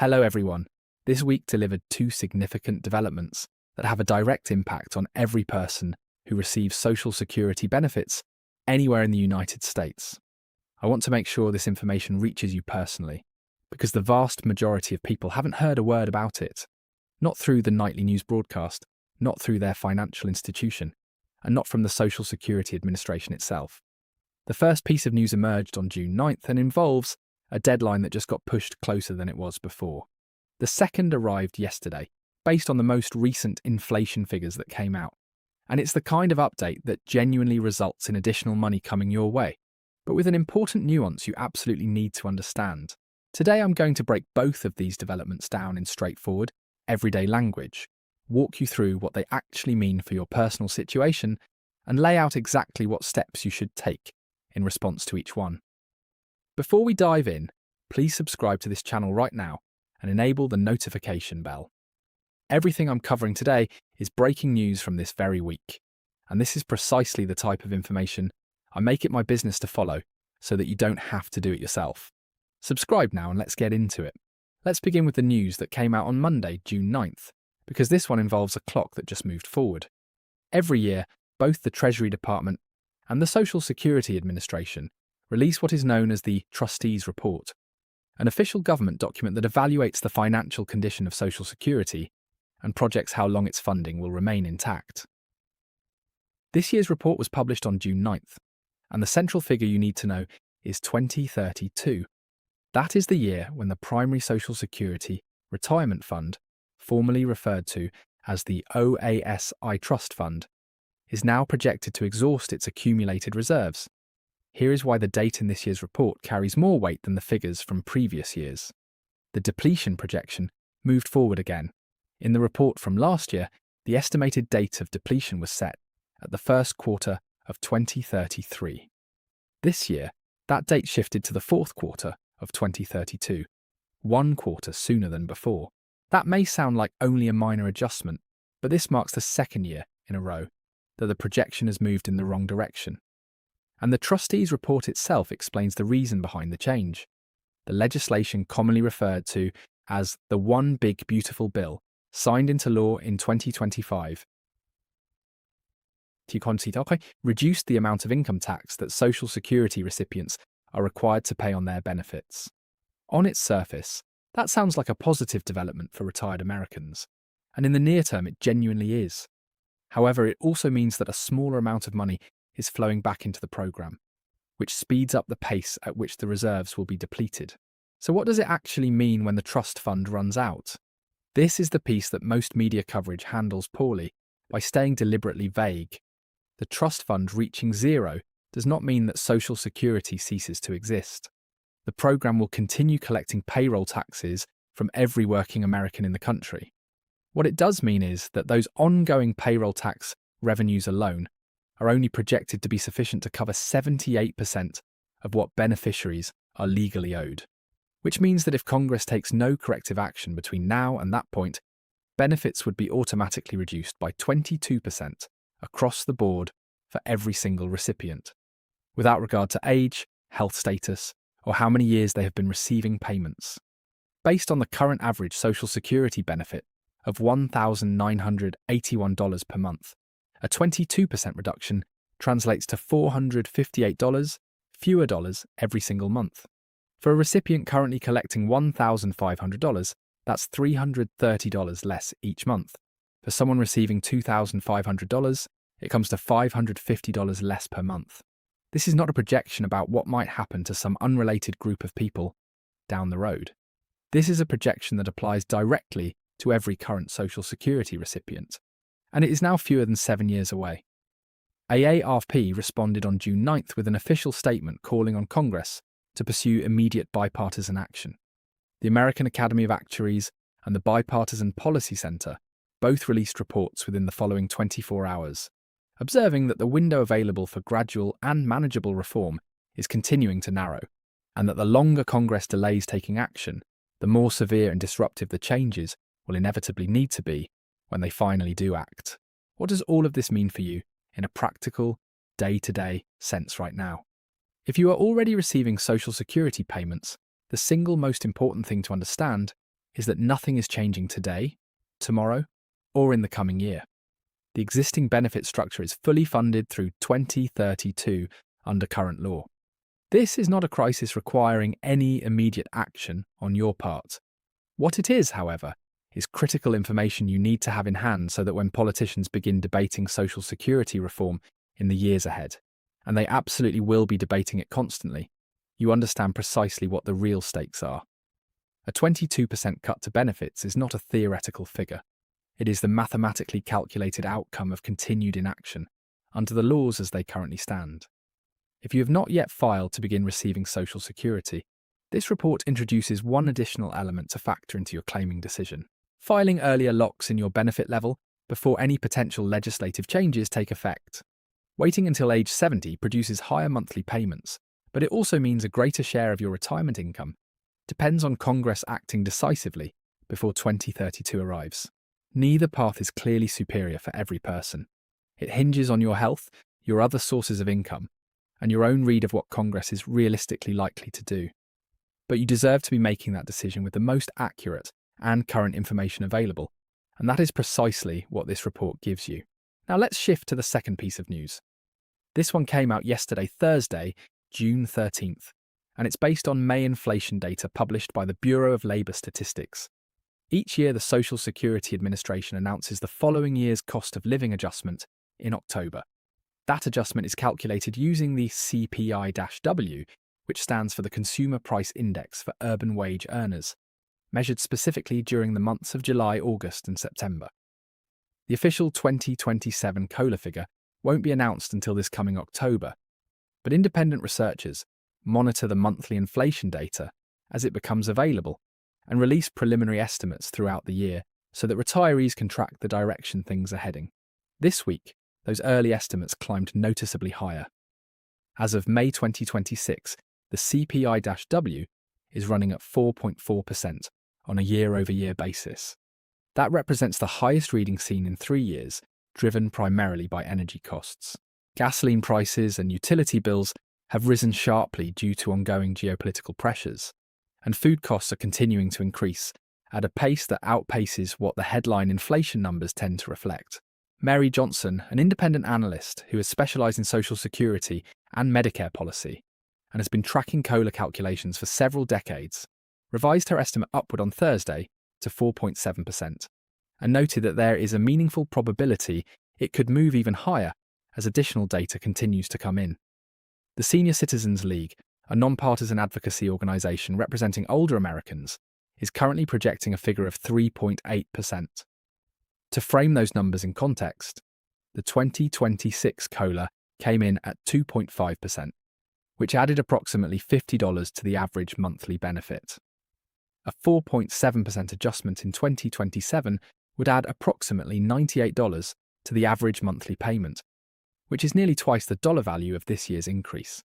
Hello everyone. This week delivered two significant developments that have a direct impact on every person who receives Social Security benefits anywhere in the United States. I want to make sure this information reaches you personally, because the vast majority of people haven't heard a word about it. Not through the nightly news broadcast, not through their financial institution, and not from the Social Security Administration itself. The first piece of news emerged on June 9th and involves a deadline that just got pushed closer than it was before. The second arrived yesterday, based on the most recent inflation figures that came out. And it's the kind of update that genuinely results in additional money coming your way, but with an important nuance you absolutely need to understand. Today I'm going to break both of these developments down in straightforward, everyday language, walk you through what they actually mean for your personal situation, and lay out exactly what steps you should take in response to each one. Before we dive in, please subscribe to this channel right now and enable the notification bell. Everything I'm covering today is breaking news from this very week, and this is precisely the type of information I make it my business to follow so that you don't have to do it yourself. Subscribe now and let's get into it. Let's begin with the news that came out on Monday, June 9th, because this one involves a clock that just moved forward. Every year, both the Treasury Department and the Social Security Administration release what is known as the Trustees Report, an official government document that evaluates the financial condition of Social Security and projects how long its funding will remain intact. This year's report was published on June 9th, and the central figure you need to know is 2032. That is the year when the Primary Social Security Retirement Fund, formerly referred to as the OASI Trust Fund, is now projected to exhaust its accumulated reserves. Here is why the date in this year's report carries more weight than the figures from previous years. The depletion projection moved forward again. In the report from last year, the estimated date of depletion was set at the first quarter of 2033. This year, that date shifted to the fourth quarter of 2032, 1 quarter sooner than before. That may sound like only a minor adjustment, but this marks the second year in a row that the projection has moved in the wrong direction. And the trustees' report itself explains the reason behind the change. The legislation commonly referred to as the One Big Beautiful Bill, signed into law in 2025, reduced the amount of income tax that Social Security recipients are required to pay on their benefits. On its surface, that sounds like a positive development for retired Americans, and in the near term it genuinely is. However, it also means that a smaller amount of money is flowing back into the program, which speeds up the pace at which the reserves will be depleted. So what does it actually mean when the trust fund runs out? This is the piece that most media coverage handles poorly by staying deliberately vague. The trust fund reaching zero does not mean that Social Security ceases to exist. The program will continue collecting payroll taxes from every working American in the country. What it does mean is that those ongoing payroll tax revenues alone are only projected to be sufficient to cover 78% of what beneficiaries are legally owed, which means that if Congress takes no corrective action between now and that point, benefits would be automatically reduced by 22% across the board for every single recipient, without regard to age, health status, or how many years they have been receiving payments. Based on the current average Social Security benefit of $1,981 per month, a 22% reduction translates to $458 fewer dollars every single month. For a recipient currently collecting $1,500, that's $330 less each month. For someone receiving $2,500, it comes to $550 less per month. This is not a projection about what might happen to some unrelated group of people down the road. This is a projection that applies directly to every current Social Security recipient, and it is now fewer than 7 years away. AARP responded on June 9th with an official statement calling on Congress to pursue immediate bipartisan action. The American Academy of Actuaries and the Bipartisan Policy Center both released reports within the following 24 hours, observing that the window available for gradual and manageable reform is continuing to narrow, and that the longer Congress delays taking action, the more severe and disruptive the changes will inevitably need to be when they finally do act. What does all of this mean for you in a practical, day-to-day sense right now? If you are already receiving Social Security payments, the single most important thing to understand is that nothing is changing today, tomorrow, or in the coming year. The existing benefit structure is fully funded through 2032 under current law. This is not a crisis requiring any immediate action on your part. What it is, however, is critical information you need to have in hand so that when politicians begin debating social security reform in the years ahead, and they absolutely will be debating it constantly, you understand precisely what the real stakes are. A 22% cut to benefits is not a theoretical figure. It is the mathematically calculated outcome of continued inaction under the laws as they currently stand. If you have not yet filed to begin receiving Social Security, this report introduces one additional element to factor into your claiming decision. Filing earlier locks in your benefit level before any potential legislative changes take effect. Waiting until age 70 produces higher monthly payments, but it also means a greater share of your retirement income depends on Congress acting decisively before 2032 arrives. Neither path is clearly superior for every person. It hinges on your health, your other sources of income, and your own read of what Congress is realistically likely to do. But you deserve to be making that decision with the most accurate and current information available, and that is precisely what this report gives you. Now let's shift to the second piece of news. This one came out yesterday, Thursday, June 13th, and it's based on May inflation data published by the Bureau of Labour Statistics. Each year, the Social Security Administration announces the following year's cost of living adjustment in October. That adjustment is calculated using the CPI-W, which stands for the Consumer Price Index for urban wage earners, measured specifically during the months of July, August, and September. The official 2027 COLA figure won't be announced until this coming October, but independent researchers monitor the monthly inflation data as it becomes available and release preliminary estimates throughout the year so that retirees can track the direction things are heading. This week, those early estimates climbed noticeably higher. As of May 2026, the CPI-W is running at 4.4% on a year-over-year basis. That represents the highest reading seen in 3 years, driven primarily by energy costs. Gasoline prices and utility bills have risen sharply due to ongoing geopolitical pressures, and food costs are continuing to increase at a pace that outpaces what the headline inflation numbers tend to reflect. Mary Johnson, an independent analyst who has specialised in Social Security and Medicare policy and has been tracking COLA calculations for several decades, revised her estimate upward on Thursday to 4.7% and noted that there is a meaningful probability it could move even higher as additional data continues to come in. The Senior Citizens League, a non-partisan advocacy organisation representing older Americans, is currently projecting a figure of 3.8%. To frame those numbers in context, the 2026 COLA came in at 2.5%, which added approximately $50 to the average monthly benefit. A 4.7% adjustment in 2027 would add approximately $98 to the average monthly payment, which is nearly twice the dollar value of this year's increase.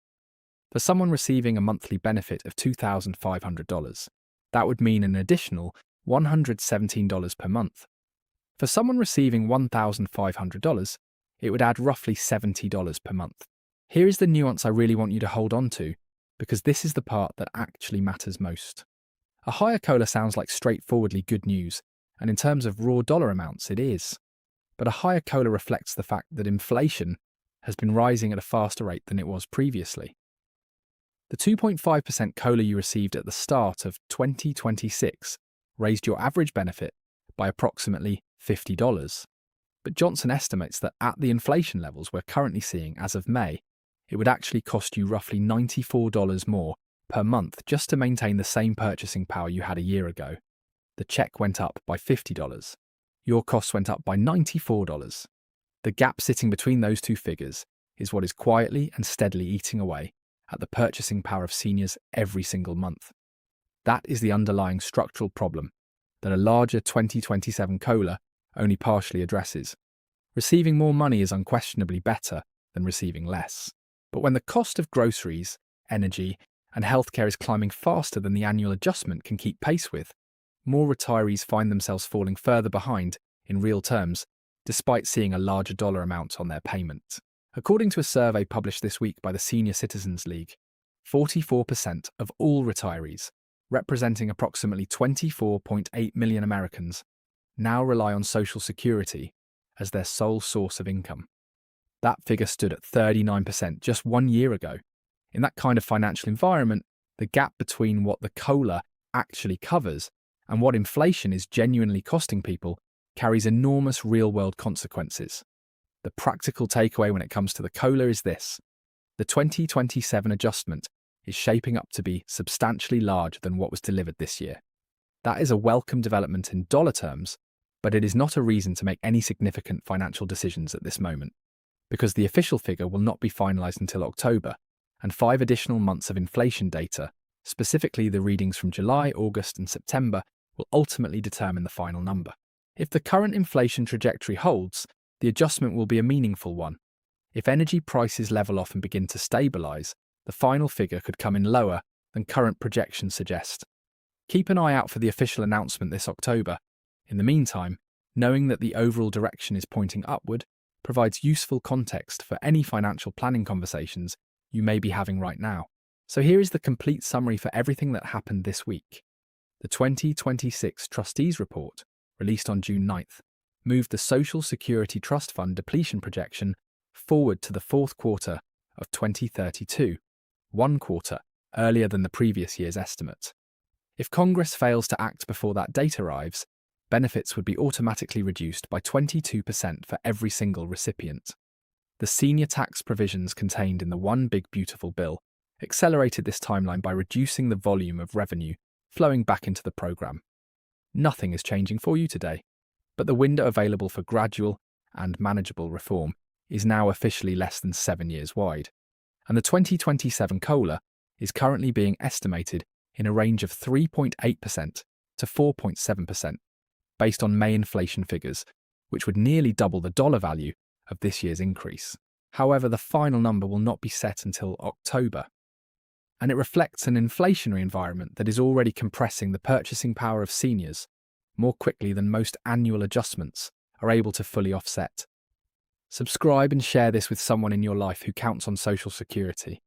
For someone receiving a monthly benefit of $2,500, that would mean an additional $117 per month. For someone receiving $1,500, it would add roughly $70 per month. Here is the nuance I really want you to hold on to, because this is the part that actually matters most. A higher COLA sounds like straightforwardly good news, and in terms of raw dollar amounts, it is. But a higher COLA reflects the fact that inflation has been rising at a faster rate than it was previously. The 2.5% COLA you received at the start of 2026 raised your average benefit by approximately $50. But Johnson estimates that at the inflation levels we're currently seeing as of May, it would actually cost you roughly $94 more per month just to maintain the same purchasing power you had a year ago. The check went up by $50. Your costs went up by $94. The gap sitting between those two figures is what is quietly and steadily eating away at the purchasing power of seniors every single month. That is the underlying structural problem that a larger 2027 COLA only partially addresses. Receiving more money is unquestionably better than receiving less. But when the cost of groceries, energy, and healthcare is climbing faster than the annual adjustment can keep pace with, more retirees find themselves falling further behind in real terms, despite seeing a larger dollar amount on their payment. According to a survey published this week by the Senior Citizens League, 44% of all retirees representing approximately 24.8 million Americans, now rely on Social Security as their sole source of income. That figure stood at 39% just 1 year ago. In that kind of financial environment, the gap between what the COLA actually covers and what inflation is genuinely costing people carries enormous real-world consequences. The practical takeaway when it comes to the COLA is this: the 2027 adjustment is shaping up to be substantially larger than what was delivered this year. That is a welcome development in dollar terms, but it is not a reason to make any significant financial decisions at this moment, because the official figure will not be finalized until October, and 5 additional months of inflation data, specifically the readings from July, August, and September, will ultimately determine the final number. If the current inflation trajectory holds, the adjustment will be a meaningful one. If energy prices level off and begin to stabilize, the final figure could come in lower than current projections suggest. Keep an eye out for the official announcement this October. In the meantime, knowing that the overall direction is pointing upward provides useful context for any financial planning conversations you may be having right now. So here is the complete summary for everything that happened this week. The 2026 Trustees Report, released on June 9th, moved the Social Security Trust Fund depletion projection forward to the fourth quarter of 2032, 1 quarter earlier than the previous year's estimate. If Congress fails to act before that date arrives, benefits would be automatically reduced by 22% for every single recipient. The senior tax provisions contained in the One Big Beautiful Bill accelerated this timeline by reducing the volume of revenue flowing back into the program. Nothing is changing for you today, but the window available for gradual and manageable reform is now officially less than 7 years wide, and the 2027 COLA is currently being estimated in a range of 3.8% to 4.7%, based on May inflation figures, which would nearly double the dollar value of this year's increase. However, the final number will not be set until October, and it reflects an inflationary environment that is already compressing the purchasing power of seniors more quickly than most annual adjustments are able to fully offset. Subscribe and share this with someone in your life who counts on Social Security.